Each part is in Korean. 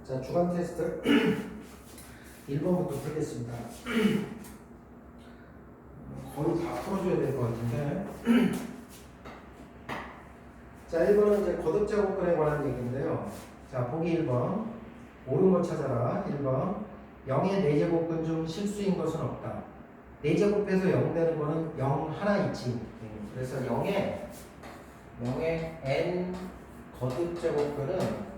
자, 주간 테스트 1번부터 풀겠습니다. 거의 다 풀어줘야 될 것 같은데. 자, 1번은 이제 거듭제곱근에 관한 얘기인데요. 자, 보기 1번. 옳은 걸 찾아라. 1번. 0의 4제곱근 중 실수인 것은 없다. 4제곱해서 0 되는 거는 0 하나 있지. 그래서 0의 n 거듭제곱근은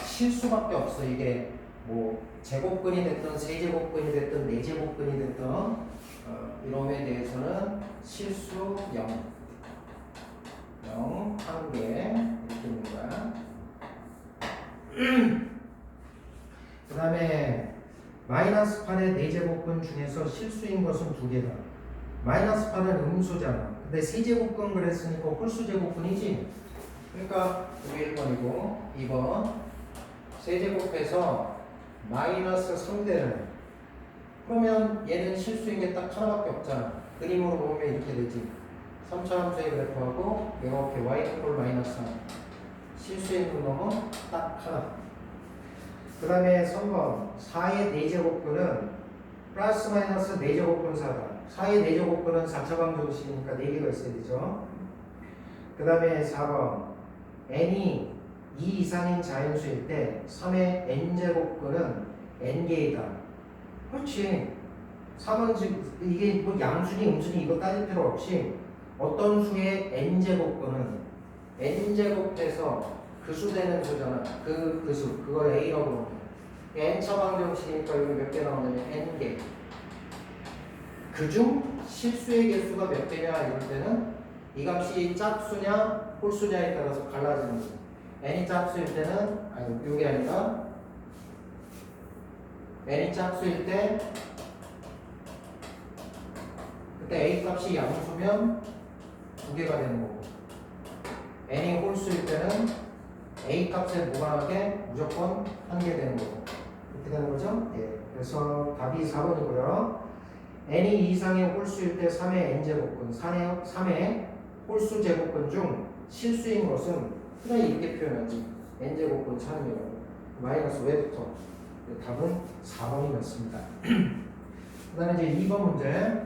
실수밖에 없어. 이게 뭐 제곱근이 됐든 세제곱근이 됐든 네제곱근이 됐든 이놈에 대해서는 실수 0 한 개 이렇게 있는 거야. 그 다음에 마이너스 8의 네제곱근 중에서 실수인 것은 2개다. 마이너스 8은 음수잖아. 근데 세제곱근 그랬으니까 홀수제곱근이지. 그러니까 이게 1번이고 2번 세제곱해서 마이너스 3대를 그러면 얘는 실수인 게 딱 하나밖에 없잖아. 그림으로 보면 이렇게 되지. 3차 함수의 그래프하고 이렇게 y= 마이너스 1 실수 있는 놈은 딱 하나. 그 다음에 3번 4의 4제곱근은 플러스 마이너스 4제곱근 4다. 4의 4제곱근은 4차 방정식이니까 4개가 있어야 되죠. 그 다음에 4번 n이 2 이상인 자연수일 때 3의 n제곱근은 n개이다. 그렇지. 3은 지금 이게 뭐 양수니 음수니 이거 따질 필요 없이 어떤 수의 n제곱근은 n제곱해서 그 수 되는 수잖아. 그 수. 그걸 a라고 부르는 거야. n차 방정식이니까 여기 몇 개 나오냐면 n개. 그중 실수의 개수가 몇 개냐 이럴 때는 이 값이 짝수냐 홀수냐에 따라서 갈라지는 거야. n이 짝수일 때는 아니 이게 아니라 n이 짝수일 때 그때 a 값이 양수면 2개가 되는 거고 n이 홀수일 때는 a 값에 무관하게 무조건 1개 되는 거고 이렇게 되는 거죠? 예. 그래서 답이 4번이고요. n이 2 이상의 홀수일 때 3의 n제곱근 3의 홀수 제곱근 중 실수인 것은 그냥 이렇게 표현하지. n제곱근 차는이라고. 마이너스 왜부터? 답은 4번이 맞습니다. 그 다음에 이제 2번 문제.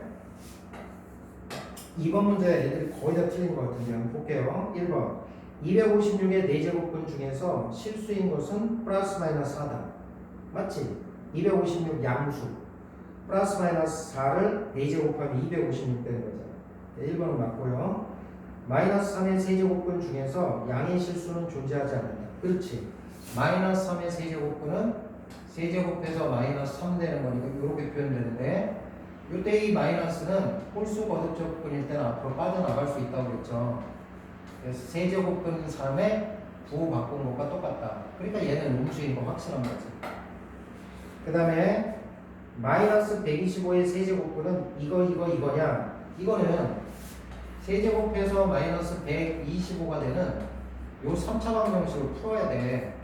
2번 문제 애들이 거의 다 틀린 것 같은데 한번 볼게요. 1번 256의 4제곱근 중에서 실수인 것은 플러스 마이너스 4다. 맞지? 256 양수 플러스 마이너스 4를 4제곱하면 256 되는 거잖아. 1번은 맞고요. 마이너스 3의 세제곱근 중에서 양의 실수는 존재하지 않는다. 그렇지. 마이너스 3의 세제곱근은 세제곱해서 마이너스 3 되는 거니까 이렇게 표현되는데 이때 이 마이너스는 홀수 거듭제곱근일 때는 앞으로 빠져나갈 수 있다고 그랬죠. 그래서 세제곱근 3의 부호 바꾼 것과 똑같다. 그러니까 얘는 음수인 거 확실한 거지. 그 다음에 마이너스 125의 세제곱근은 이거냐? 이거는 세제곱해서 마이너스 125가 되는 요 3차 방정식을 풀어야 돼.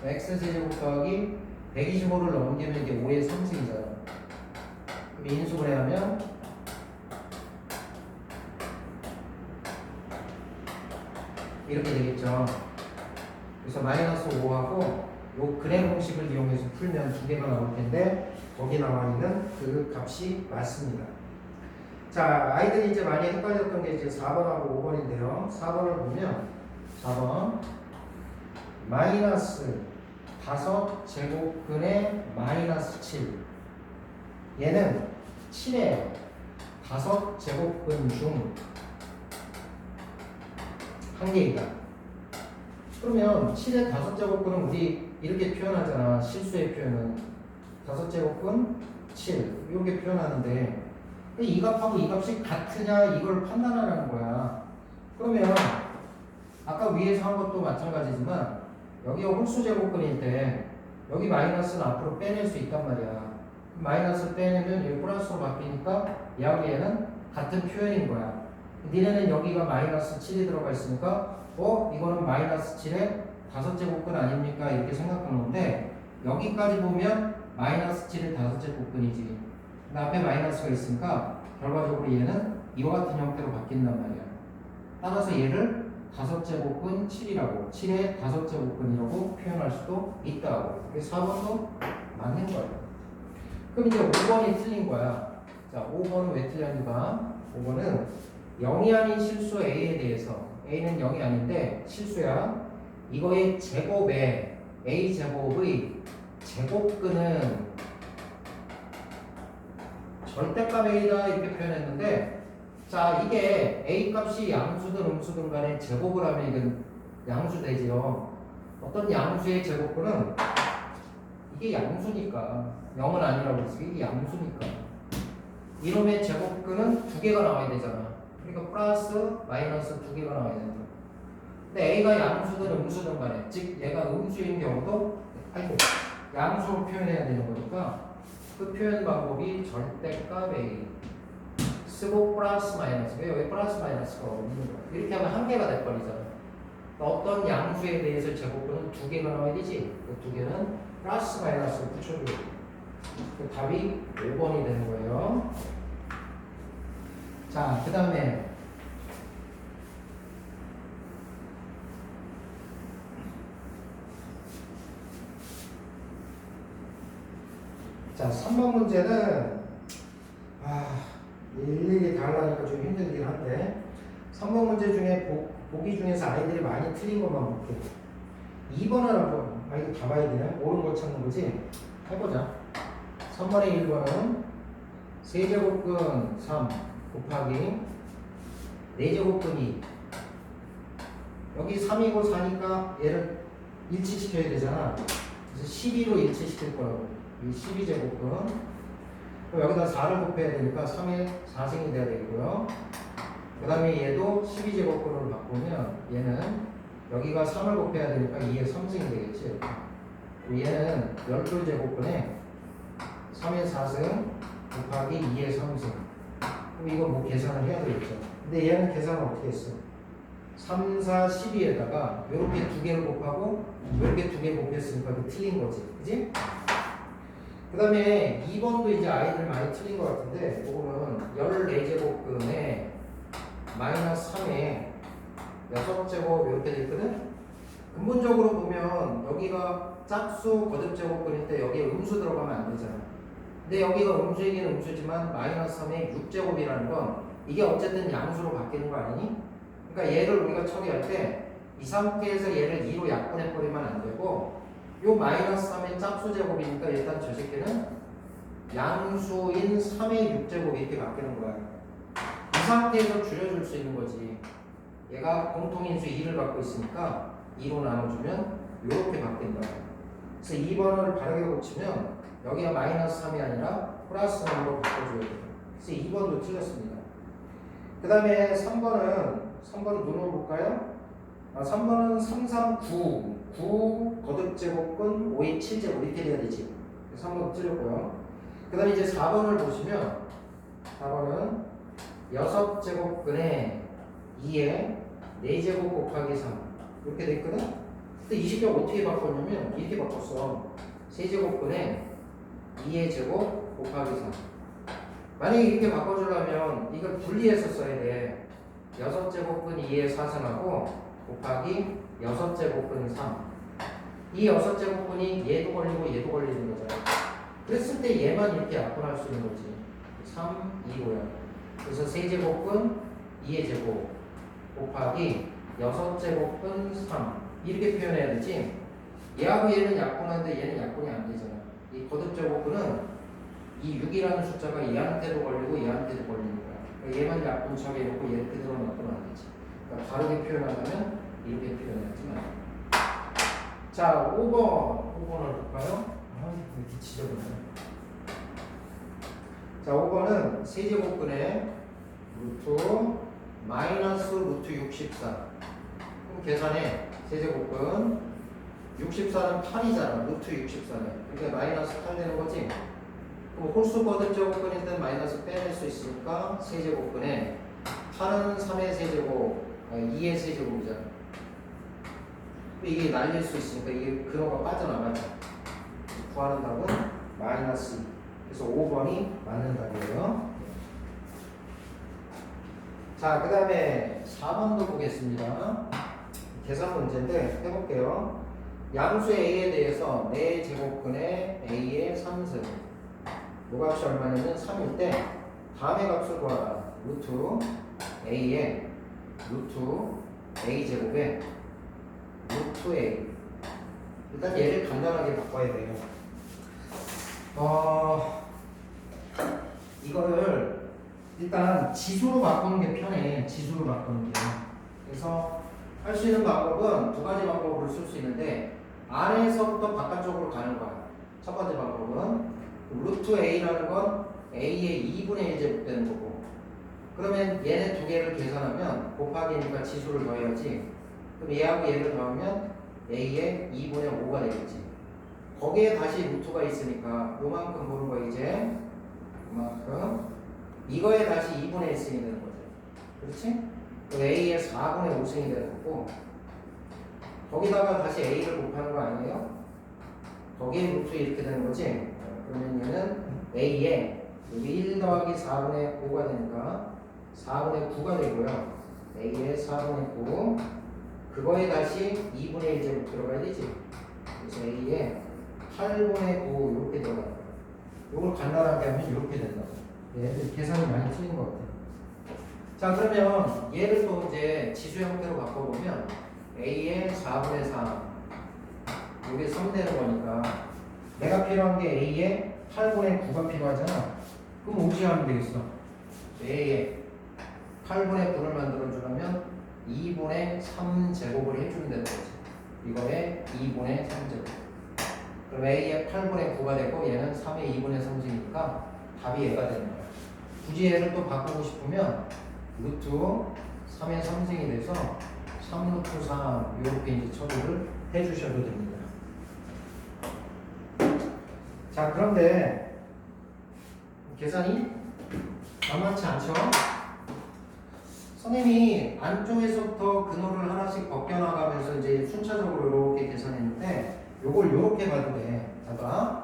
x세제곱 더하기 125를 넘기면 이게 5의 3승이잖아. 그럼 인수분해 하면 이렇게 되겠죠. 그래서 마이너스 5하고 요 그램 공식을 이용해서 풀면 2개가 나올 텐데 거기 나와 있는 그 값이 맞습니다. 자, 아이들이 이제 많이 헷갈렸던 게 이제 4번하고 5번인데요. 4번을 보면 4번 마이너스 5제곱근의 마이너스 7 얘는 7의 5제곱근 중 한 개이다. 그러면 7의 5제곱근은 우리 이렇게 표현하잖아. 실수의 표현은 5제곱근 7 이렇게 표현하는데 이 값하고 이 값이 같으냐 이걸 판단하라는 거야. 그러면 아까 위에서 한 것도 마찬가지지만 여기가 홀수 제곱근일 때 여기 마이너스는 앞으로 빼낼 수 있단 말이야. 마이너스 빼내면 여기 플러스로 바뀌니까 얘하고 얘는 같은 표현인 거야. 니네는 여기가 마이너스 7이 들어가 있으니까 이거는 마이너스 7의 5제곱근 아닙니까? 이렇게 생각하는데 여기까지 보면 마이너스 7의 5제곱근이지. 앞에 마이너스가 있으니까 결과적으로 얘는 이와 같은 형태로 바뀐단 말이야. 따라서 얘를 5제곱근 7이라고 7의 5제곱근이라고 표현할 수도 있다고. 그래서 4번도 맞는 거예요. 그럼 이제 5번이 틀린 거야. 자, 5번은 왜 틀렸는가? 5번은 0이 아닌 실수 A에 대해서 A는 0이 아닌데 실수야. 이거의 제곱에 A제곱의 제곱근은 절대값 A다 이렇게 표현했는데 자 이게 A 값이 양수든 음수든 간에 제곱을 하면 이건 양수되지요. 어떤 양수의 제곱근은 이게 양수니까 0은 아니라고 했어. 이게 양수니까 이놈의 제곱근은 2개가 나와야 되잖아. 그러니까 플러스 마이너스 2개가 나와야 된다. 근데 A가 양수든 음수든 간에 즉 얘가 음수인 경우도 양수로 표현해야 되는 거니까 그 표현 방법이 절대값 A 쓰고 플러스 마이너스 여기 플러스 마이너스가 없는 거야. 이렇게 하면 한 개가 돼버리잖아. 어떤 양수에 대해서 제곱근은 2개가 나와야 되지. 그 2개는 플러스 마이너스를 붙여줘야 돼. 그 답이 5번이 되는 거예요. 자, 그 다음에 자, 3번 문제는 일일이 다 하려니까 좀 힘들긴 한데 3번 문제 중에 보기 중에서 아이들이 많이 틀린 것만 볼게. 2번은 한번 이거 다 봐야 되네. 옳은 거 찾는 거지. 해보자. 3번의 1번은 세제곱근 3 곱하기 4제곱근 2 여기 3이고 4니까 얘를 일치시켜야 되잖아. 그래서 12로 일치시킬 거라고. 이 12제곱근 여기다 4를 곱해야 되니까 3에 4승이 돼야 되고요. 그 다음에 얘도 12제곱근으로 바꾸면 얘는 여기가 3을 곱해야 되니까 2에 3승이 되겠지. 얘는 12제곱근에 3에 4승 곱하기 2에 3승. 그럼 이거 뭐 계산을 해야 되겠죠. 근데 얘는 계산을 어떻게 했어? 3, 4, 12에다가 이렇게 2개를 곱하고 이렇게 2개 곱했으니까 그 틀린 거지. 그지? 그 다음에 2번도 이제 아이들 많이 틀린 것 같은데 이거는 14제곱근에 마이너스 3에 6제곱 이렇게 돼 있거든? 근본적으로 보면 여기가 짝수 거듭제곱근인데 여기에 음수 들어가면 안 되잖아. 근데 여기가 음수이긴 음수지만 마이너스 3에 6제곱이라는 건 이게 어쨌든 양수로 바뀌는 거 아니니? 그러니까 얘를 우리가 처리할 때 이 상태에서 얘를 2로 약분해버리면 안 되고 요 마이너스 3의 짝수 제곱이니까 일단 저 새끼는 양수인 3의 6제곱 이렇게 바뀌는 거야. 이 상태에서 줄여줄 수 있는 거지. 얘가 공통인수 2를 갖고 있으니까 2로 나눠주면 이렇게 바뀐다. 그래서 2번을 바르게 고치면 여기가 마이너스 3이 아니라 플러스 3으로 바꿔줘야 돼요. 그래서 2번도 틀렸습니다. 그 다음에 3번은 눌러볼까요? 3번은 3, 3, 9 거듭제곱근 5의 7제곱 이렇게 돼야 되지. 3번 틀렸고요. 그 다음에 이제 4번을 보시면 4번은 6제곱근에 2에 4제곱 곱하기 3 이렇게 돼 있거든? 근데 이 식을 어떻게 바꿨냐면 이렇게 바꿨어. 세제곱근에 2의 제곱 곱하기 3 만약에 이렇게 바꿔주려면 이걸 분리해서 써야 돼. 6제곱근 2의 4승하고 곱하기 6제곱근 3 이 6제곱근이 얘도 걸리고 얘도 걸리는 거잖아. 그랬을 때 얘만 이렇게 약분할 수 있는 거지. 3, 2고요. 그래서 세제곱근 2의 제곱 곱하기 6제곱근 3 이렇게 표현해야 되지. 얘하고 얘는 약분하는데 얘는 약분이 안 되잖아. 이 거듭제곱근은 이 6이라는 숫자가 얘한테도 걸리고 얘한테도 걸리는 거야. 그러니까 얘만 약분 처리해놓고 얘 그대로 놔두면 안 되지. 그러니까 다르게 표현하려면 이렇게 표현하지만. 자, 5번을 볼까요? 이렇게 지저분해. 자, 5번은 세제곱근에 루트 마이너스 루트 64. 그럼 계산해. 세제곱근 64는 8이잖아. 루트 64는. 그러니까 마이너스 8 되는 거지. 그럼 홀수 거듭제곱근인데 마이너스 빼낼 수 있으니까 세제곱근에 8은 3의 세제곱, 2의 세제곱이잖아. 이게 날릴 수 있으니까 이게 근호가 빠져나가죠. 구하는 답은 마이너스 2. 그래서 5번이 맞는 답이에요. 자, 그 다음에 4번도 보겠습니다. 계산 문제인데 해볼게요. 양수 A에 대해서 4제곱근의 A의 3승 요 값이 얼마냐면 3일 때 다음의 값을 구하라. 루트 A에 루트 A 제곱에 루트 A. 일단 얘를 간단하게 바꿔야 돼요. 이거를 일단 지수로 바꾸는 게 편해. 지수로 바꾸는 게. 그래서 할 수 있는 방법은 두 가지 방법으로 쓸 수 있는데 안에서부터 바깥쪽으로 가는 거야. 첫 번째 방법은 루트 A라는 건 A의 2분의 1 제곱 되는 거고, 그러면 얘네 두 개를 계산하면 곱하기니까 지수를 더해야지. 그럼 얘하고 얘를 더하면 A의 2분의 5가 되겠지. 거기에 다시 루트가 있으니까 요만큼 보는 거 이제 요만큼 이거에 다시 2분의 1승이 되는 거죠. 그렇지? 그럼 A의 4분의 5승이 되는 거고, 거기다가 다시 A를 곱하는 거 아니에요? 거기에 루트 이렇게 되는 거지. 그러면 얘는 A에 여기 1 더하기 4분의 5가 되니까 4분의 9가 되고요. A의 4분의 9 그거에 다시 2분의 1 제곱 들어가야 되지. 그래서 A에 8분의 9 이렇게 들어가요. 이걸 간단하게 하면 이렇게 된다고. 얘들 계산이 많이 틀린 것 같아요. 자, 그러면 얘를 또 이제 지수 형태로 바꿔보면 A의 4분의 3 이게 3 되는 거니까 내가 필요한 게 A의 8분의 9가 필요하잖아. 그럼 어떻게 하면 되겠어? A의 8분의 9를 만들어주려면 2분의 3제곱을 해주면 되는 거지. 이거에 2분의 3제곱. 그럼 A의 8분의 9가 되고 얘는 3의 2분의 3이니까 답이 얘가 되는 거야. 굳이 얘를 또 바꾸고 싶으면 루트 3의 3승이 돼서 3루트 3 이렇게 이제 처리를 해주셔도 됩니다. 자, 그런데 계산이 만만치 않죠? 선생님이 안쪽에서부터 근호를 하나씩 벗겨나가면서 이제 순차적으로 이렇게 계산했는데 요걸 요렇게 봐도 돼. 봐봐.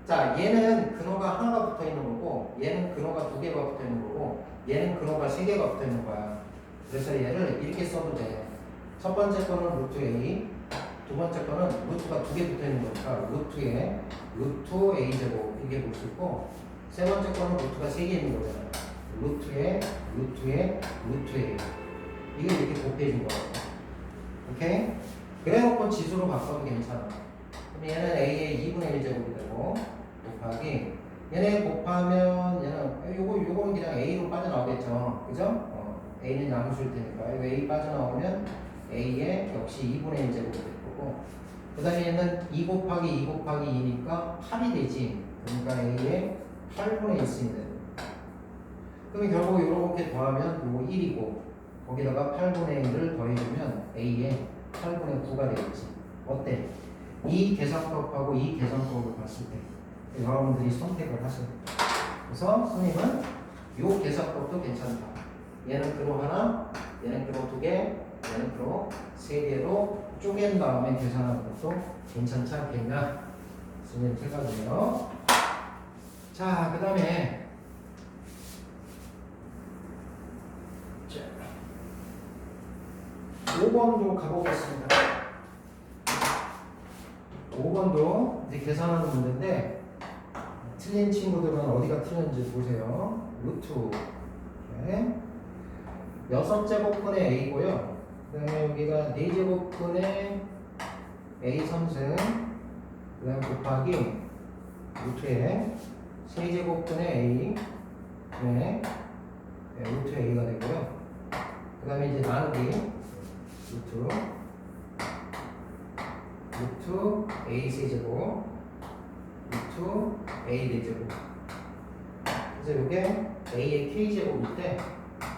자, 얘는 근호가 하나가 붙어 있는 거고, 얘는 근호가 2개가 붙어 있는 거고, 얘는 근호가 3개가 붙어 있는 거야. 그래서 얘를 이렇게 써도 돼. 첫 번째 거는 루트 A, 두 번째 거는 루트가 2개 붙어 있는 거니까 루트에 루트 A 제곱 이게 볼 수 있고, 세 번째 거는 루트가 3개 있는 거잖아. 루트에 루트 A 이게 이렇게 곱해진 거야. 오케이? 그래놓고 지수로 바꿔도 괜찮아. 그럼 얘는 A의 2분의 1 제곱이 되고 곱하기 얘네 곱하면 얘는 요거는 그냥 A로 빠져나오겠죠. 그죠? A는 양수일 테니까 이거 A 빠져나오면 A의 역시 2분의 1 제곱이 될 거고, 그 다음에 얘는 2 곱하기 2 곱하기 2니까 8이 되지. 그러니까 A의 8분의 1승이 되는 거야. 그럼 결국 이렇게 더하면 요거 1이고 거기다가 8분의 1을 더해주면 A의 8분의 9가 되겠지. 어때? 이 계산법하고 이 계산법을 봤을 때 여러분들이 선택을 하세요. 그래서 선생님은 이 계산법도 괜찮다. 얘는 근호 하나, 얘는 근호 2개, 얘는 근호 3개로 쪼갠 다음에 계산하는 것도 괜찮지 않겠냐? 선생님 생각이에요. 자, 그 다음에 5번도 가보겠습니다. 5번도 이제 계산하는 문제인데 틀린 친구들은 어디가 틀렸는지 보세요. 루트 6제곱분의 A고요. 그 다음에 여기가 4제곱분의 A 3승, 그 다음에 곱하기 루트에 3제곱분의 A, 네, 루트 A가 되고요. 그 다음에 이제 나누기 루트 A 세제곱 루트 A 4제곱. 그래서 이게 A의 K제곱일 때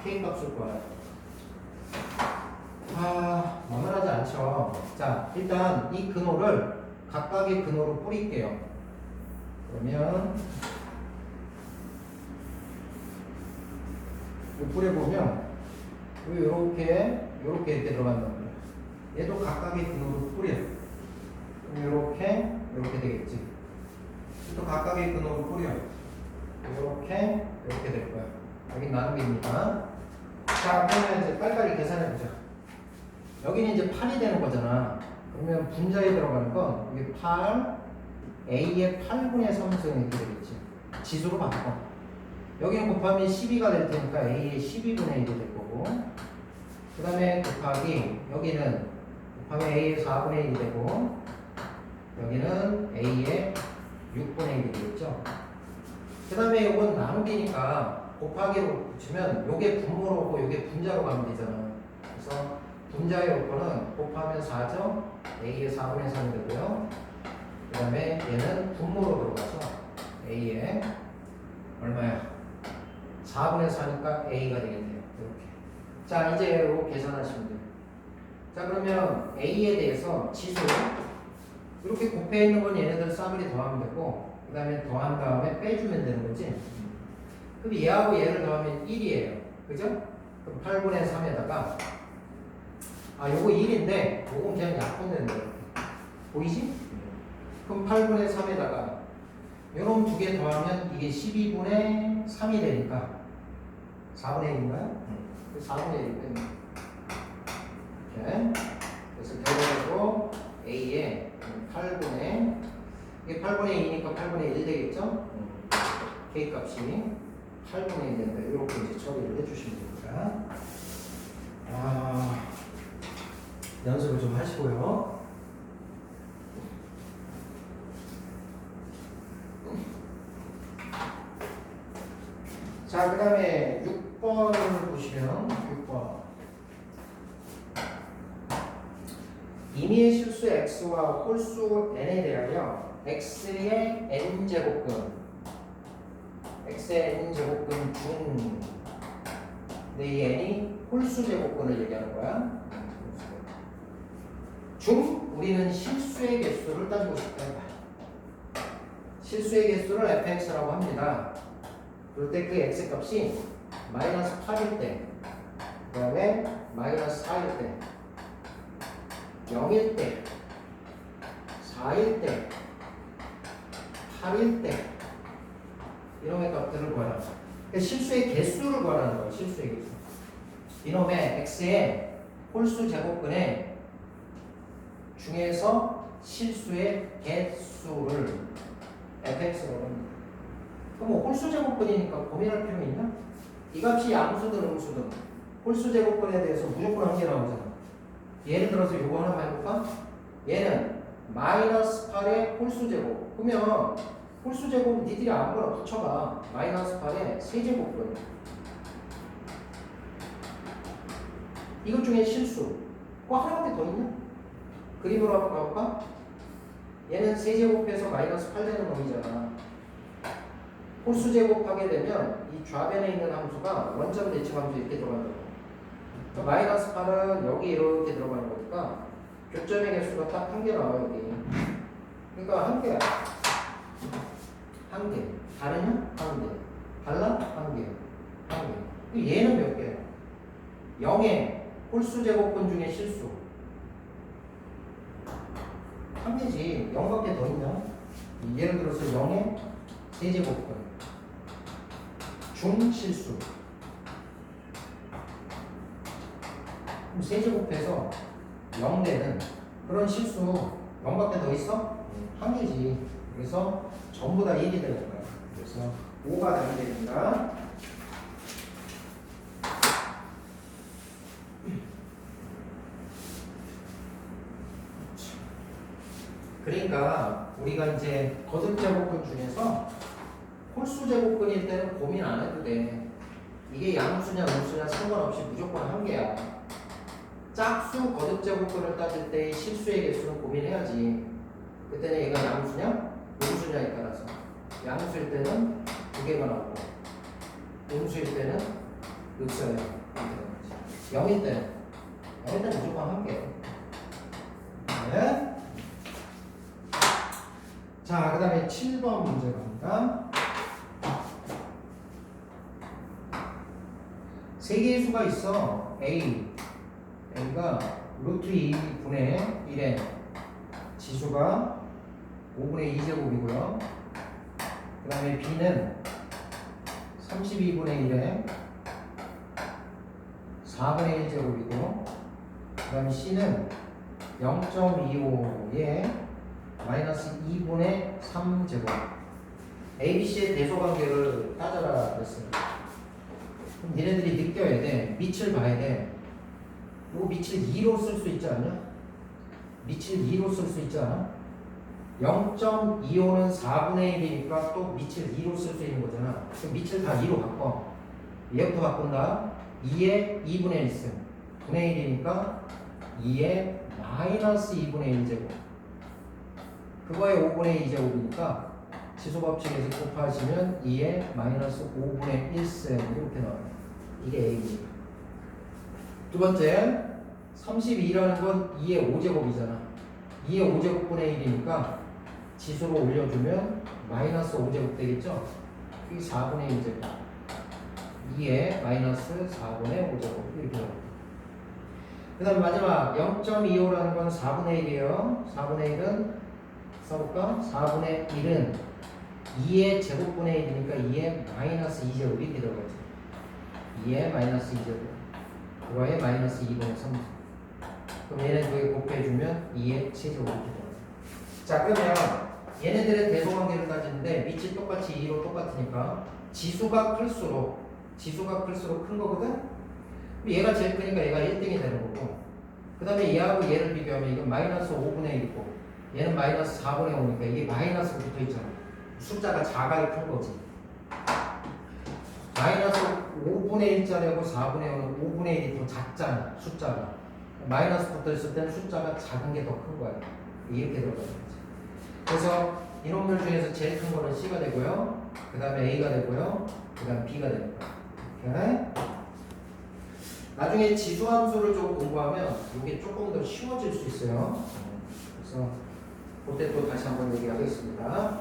K 값을 구해요. 만만하지 않죠. 자, 일단 이 근호를 각각의 근호로 뿌릴게요. 그러면 뿌려보면 요렇게 이렇게 들어간단 말이야. 얘도 각각의 근호로 뿌려. 이렇게 되겠지. 또 각각의 근호로 뿌려. 이렇게 될 거야. 여기 나누기입니다. 자, 그러면 이제 빨리빨리 계산해 보자. 여기는 이제 8이 되는 거잖아. 그러면 분자에 들어가는 건 이게 8, A의 8분의 3승 이렇게 되겠지. 지수로 바꿔. 여기는 곱하면 12가 될 테니까 A의 12분의 1이 될 거고, 그 다음에 곱하기 여기는 곱하면 A의 4분의 1이 되고, 여기는 A의 6분의 1이 되겠죠. 그 다음에 이건 나누기니까 곱하기로 붙이면 요게 분모로 오고 요게 분자로 가면 되잖아. 그래서 분자의 요거는 곱하면 4죠. A의 4분의 3이 되고요. 그 다음에 얘는 분모로 들어가서 A의 얼마야? 4분의 4니까 A가 되겠네요. 이렇게. 자, 이제 이거 계산하시면 돼요. 자, 그러면 A에 대해서 지수 이렇게 곱해 있는 건 얘네들 싸그리 더하면 되고, 그 다음에 더한 다음에 빼주면 되는 거지. 그럼 얘하고 얘를 더하면 1이에요. 그죠? 그럼 8분의 3에다가 요거 1인데 요건 그냥 약분되는 거예요. 보이지? 그럼 8분의 3에다가 요런 두 개 더하면 이게 12분의 3이 되니까 4분의 1인가요? 4분의 1이면 이렇게. 그래서 결과적으로 A에 8분의 이게 8분의 2니까 8분의 1 되겠죠? K 값이 8분의 1 된다. 이렇게 이제 처리를 해주시면 됩니다. 연습을 좀 하시고요. 자, 그 다음에 6번을 보시면 6번 임의의 실수 x와 홀수 n에 대하여 x의 n제곱근 x의 n제곱근 중 근데 이 n이 홀수 제곱근을 얘기하는 거야. 중 우리는 실수의 개수를 따지고 싶다. 실수의 개수를 fx라고 합니다. 그럴 때 그 x 값이 마이너스 8일 때, 그 다음에 마이너스 4일 때, 0일 때, 4일 때, 8일 때 이놈의 값들을 구하라. 그러니까 실수의 개수를 구하라는 거예요. 실수의 개수. 이놈의 x의 홀수 제곱근의 중에서 실수의 개수를 fx로 합니다. 그럼 뭐 홀수 제곱근이니까 고민할 필요 있나? 이 값이 양수든 음수든 홀수 제곱근에 대해서 무조건 한 개 나오잖아. 예를 들어서 요거 하나 해볼까? 얘는 마이너스 8의 홀수 제곱. 그러면 홀수 제곱 니들이 아무거나 붙여봐. 마이너스 8의 세제곱근. 이것 중에 실수. 그거 하나밖에 더 있나? 그림으로 한번 가볼까? 얘는 세제곱해서 마이너스 8 되는 놈이잖아. 홀수 제곱하게 되면 이 좌변에 있는 함수가 원점 대칭 함수 이렇게 들어간다고. 그러니까 마이너스 8은 여기 이렇게 들어가는 거니까 교점의 개수가 딱 한 개 나와요. 여기. 그러니까 한 개야. 한 개. 다르냐? 한 개. 달라? 한 개. 한 개. 얘는 몇 개야? 0의 홀수 제곱근 중에 실수. 한 개지. 0밖에 더 있냐? 예를 들어서 0의 세제곱근. 중실수. 그럼 세제곱해서 0 되는 그런 실수 0밖에 더 있어? 한 개지. 그래서 전부 다 1이 되는 거야. 그래서 5가 답이 됩니다. 그러니까 우리가 이제 거듭 제곱근 중에서 홀수 제곱근일 때는 고민 안 해도 돼. 이게 양수냐 음수냐 상관없이 무조건 한 개야. 짝수 거듭 제곱근을 따질 때 실수의 개수는 고민해야지. 그때는 얘가 양수냐 음수냐에 따라서 양수일 때는 두 개가 나오고 음수일 때는 없어요. 0일 때는 무조건 한 개. 네. 자, 그 다음에 7번 문제 갑니다. 세 개의 수가 있어. A가 루트 2분의 1에 지수가 5분의 2제곱이고요. 그 다음에 B는 32분의 1에 4분의 1제곱이고, 그 다음에 C는 0.25에 마이너스 2분의 3제곱. ABC의 대소관계를 따져라 그랬습니다. 그럼 니네들이 느껴야 돼. 밑을 봐야 돼. 요 밑을 2로 쓸 수 있지 않냐? 밑을 2로 쓸 수 있지 않아? 0.25는 4분의 1이니까 또 밑을 2로 쓸 수 있는 거잖아. 그럼 밑을 다 2로 바꿔. 얘부터 바꾼다. 2에 2분의 1승. 분의 1이니까 2에 마이너스 2분의 1제곱. 그거에 5분의 2제곱이니까 지수법칙에서 곱하시면 2에 마이너스 5분의 1승 이렇게 나와요. 이게 A입니다. 두 번째, 32라는 건 2의 5제곱이잖아. 2의 5제곱분의 1이니까 지수로 올려주면 마이너스 5제곱 되겠죠? 이게 4분의 1제곱. 2에 마이너스 4분의 5제곱 이렇게 나옵니다. 그 다음 마지막 0.25라는 건 4분의 1이에요. 4분의 1은 써볼까? 4분의 1은 2의 제곱분의 1이니까 2의 마이너스 2제곱이 이렇게 들어가죠. 2의 마이너스 2제곱. 그거에 마이너스 2분의 3. 그럼 얘네 두 개 곱해주면 2의 7제곱 이렇게 들어가요. 자, 그러면 얘네들의 대소관계를 따지는데 밑이 똑같이 2로 똑같으니까 지수가 클수록 큰 거거든? 얘가 제일 크니까 얘가 1등이 되는 거고, 그 다음에 얘하고 얘를 비교하면 이건 마이너스 5분의 1이고 얘는 마이너스 4분의 5니까 이게 마이너스가 붙어 있잖아. 숫자가 작아야 큰 거지. 마이너스 5분의 1짜리하고 4분의 5는 5분의 1이 더 작잖아, 숫자가. 마이너스 붙어 있을 때는 숫자가 작은 게 더 큰 거야. 이렇게 들어가는 거지. 그래서 이놈들 중에서 제일 큰 거는 C가 되고요. 그 다음에 A가 되고요. 그 다음에 B가 되는 거야. 오케이? 나중에 지수함수를 좀 공부하면 이게 조금 더 쉬워질 수 있어요. 그래서 그때 또 다시 한번 얘기하겠습니다.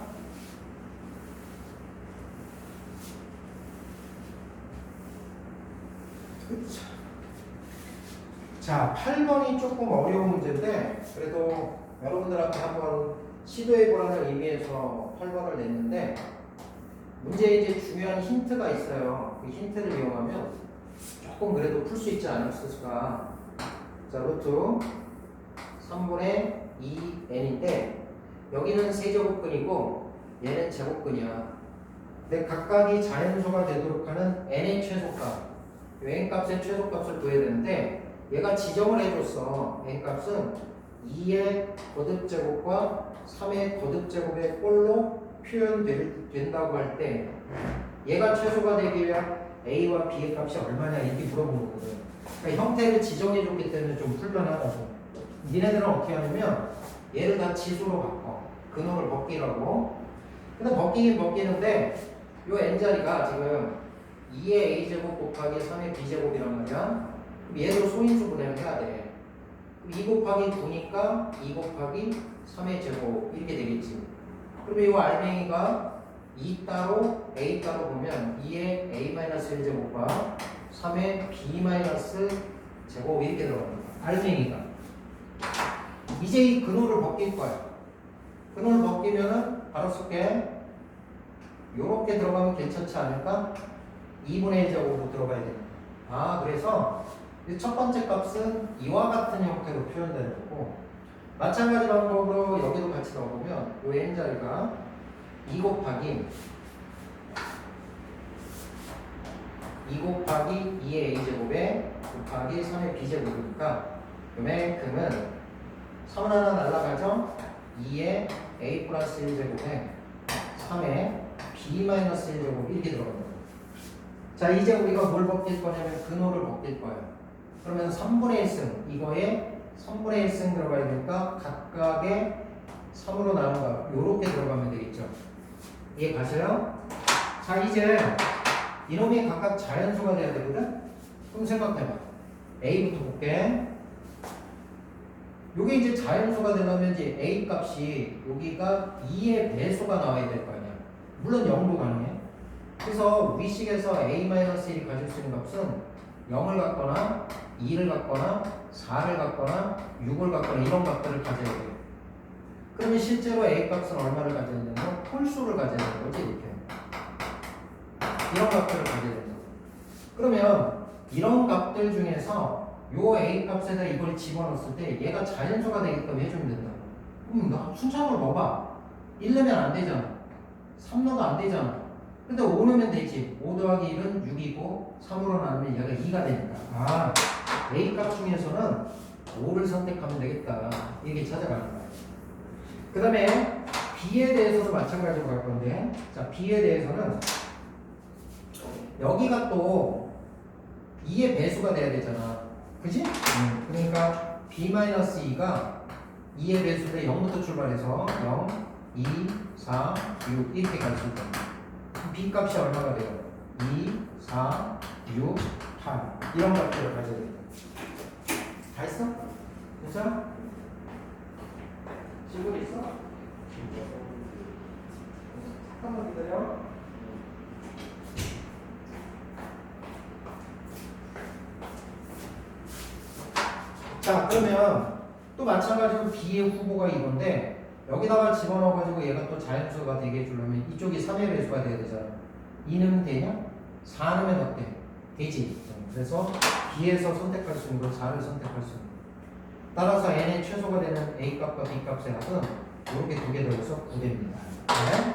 자, 8번이 조금 어려운 문제인데 그래도 여러분들한테 한번 시도해보라는 의미에서 8번을 냈는데 문제에 이제 중요한 힌트가 있어요. 그 힌트를 이용하면 조금 그래도 풀 수 있지 않았을까. 자, 루트 3분의 2n인데 여기는 세제곱근이고 얘는 제곱근이야. 근데 각각이 자연수가 되도록 하는 n의 최소값, n값의 최소값을 구해야 되는데 얘가 지정을 해줬어. n값은 2의 거듭제곱과 3의 거듭제곱의 꼴로 표현된다고 할 때 얘가 최소가 되기 위해 A와 B의 값이 얼마냐 이렇게 물어보는 거거든. 그러니까 형태를 지정해줬기 때문에 좀 불편하다고. 니네들은 어떻게 하냐면 얘를 다 지수로 바꿔. 근호를 벗기라고. 근데 벗기긴 벗기는데 요 n자리가 지금 2의 a제곱 곱하기 3의 b제곱이란 말이야. 그럼 얘도 소인수 분해를 해야 돼. 2 곱하기 9니까 2 곱하기 3의 제곱 이렇게 되겠지. 그러면 이 알맹이가 2 따로 a 따로 보면 2의 a-1제곱과 3의 b-제곱 이렇게 들어갑니다. 알맹이가. 이제 이 근호를 벗길 거야. 근호를 벗기면은 바로 쓸게. 요렇게 들어가면 괜찮지 않을까? 2분의 1제곱으로 들어가야 돼. 아, 그래서 첫 번째 값은 이와 같은 형태로 표현되는 거고, 마찬가지 방법으로 여기도 같이 넣어보면 요 n자리가 2 곱하기 2의 a제곱에 곱하기 3의 b제곱이니까 요만큼은 3은 하나 날라가죠? 2의 a 플러스 1제곱에 3의 b-1제곱 이렇게 들어갑니다. 자, 이제 우리가 뭘 벗길 거냐면 근호를 벗길 거예요. 그러면 3분의 1승, 이거에 3분의 1승 들어가야 되니까 각각의 3으로 나눈다. 요렇게 들어가면 되겠죠. 이해 가세요? 자, 이제 이놈이 각각 자연수가 돼야 되거든? 그럼 생각해봐. A부터 볼게. 요게 이제 자연수가 되려면 이제 A 값이 여기가 2의 배수가 나와야 될 거 아니야. 물론 0도 가능해. 그래서 위식에서 A-1이 가질 수 있는 값은 0을 갖거나 2를 갖거나 4를 갖거나 6을 갖거나 이런 값들을 가져야 돼요. 그러면 실제로 A 값은 얼마를 가져야 되는 거? 홀수를 가져야 되는 거지, 이렇게. 이런 값들을 가져야 된다. 그러면 이런 값들 중에서 요 A 값에다 이걸 집어넣었을 때 얘가 자연수가 되게끔 해주면 된다. 그럼 나 순차적으로 넣어봐. 1 넣으면 안 되잖아. 3 넣어도 안 되잖아. 근데 5 넣으면 되지. 5 더하기 1은 6이고 3으로 나누면 얘가 2가 되니까. 아, A 값 중에서는 5를 선택하면 되겠다. 이게 찾아가는 거야. 그 다음에 B에 대해서도 마찬가지로 갈 건데, 자, B에 대해서는 여기가 또 2의 배수가 돼야 되잖아. 그지? 그러니까 B-2가 2의 배수인데 0부터 출발해서 0, 2, 4, 6 이렇게 갈 수 있다. B 값이 얼마가 돼요? 2, 4, 6, 8 이런 값들을 가져야 돼. 다 했어? 됐어? 질문 있어? 잠깐만 기다려. 자, 그러면 또 마찬가지로 B의 후보가 이건데 여기다가 집어넣어가지고 얘가 또 자연수가 되게 해주려면 이쪽이 3의 배수가 돼야 되잖아. 2는 되냐? 4 넣으면 어때? 되지. 그래서 B에서 선택할 수 있는 거 4를 선택할 수 있는 거. 따라서 n의 최소가 되는 A 값과 B 값의 합은 이렇게 두 개 더해서 9됩니다. 네?